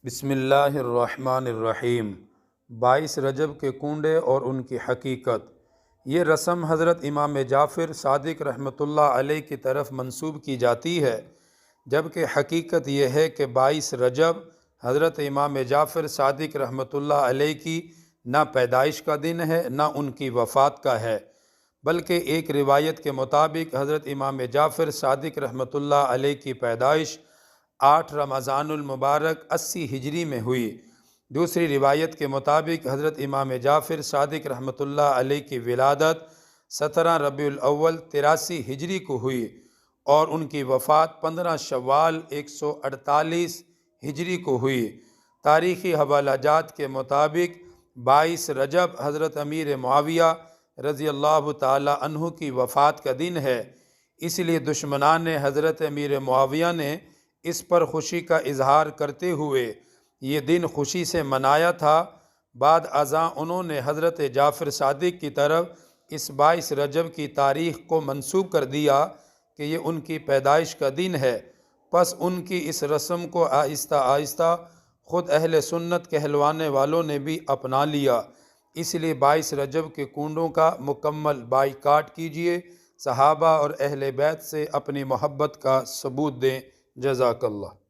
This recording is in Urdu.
بسم اللہ الرحمن الرحیم۔ 22 رجب کے کنڈے اور ان کی حقیقت۔ یہ رسم حضرت امام جعفر صادق رحمۃ اللہ علیہ کی طرف منسوب کی جاتی ہے، جبکہ حقیقت یہ ہے کہ 22 رجب حضرت امام جعفر صادق رحمۃ اللہ علیہ کی نہ پیدائش کا دن ہے نہ ان کی وفات کا ہے، بلکہ ایک روایت کے مطابق حضرت امام جعفر صادق رحمۃ اللہ علیہ کی پیدائش 8 رمضان المبارک 80 ہجری میں ہوئی۔ دوسری روایت کے مطابق حضرت امام جعفر صادق رحمۃ اللہ علیہ کی ولادت 17 ربیع الاول 83 ہجری کو ہوئی اور ان کی وفات 15 شوال 148 ہجری کو ہوئی۔ تاریخی حوالہ جات کے مطابق 22 رجب حضرت امیر معاویہ رضی اللہ تعالی عنہ کی وفات کا دن ہے، اس لیے دشمنان حضرت امیر معاویہ نے اس پر خوشی کا اظہار کرتے ہوئے یہ دن خوشی سے منایا تھا۔ بعد ازاں انہوں نے حضرت جعفر صادق کی طرف اس 22 رجب کی تاریخ کو منسوب کر دیا کہ یہ ان کی پیدائش کا دن ہے، پس ان کی اس رسم کو آہستہ آہستہ خود اہل سنت کہلوانے والوں نے بھی اپنا لیا۔ اس لیے 22 رجب کے کنڈوں کا مکمل بائیکاٹ کیجیے، صحابہ اور اہل بیت سے اپنی محبت کا ثبوت دیں۔ جزاک اللہ۔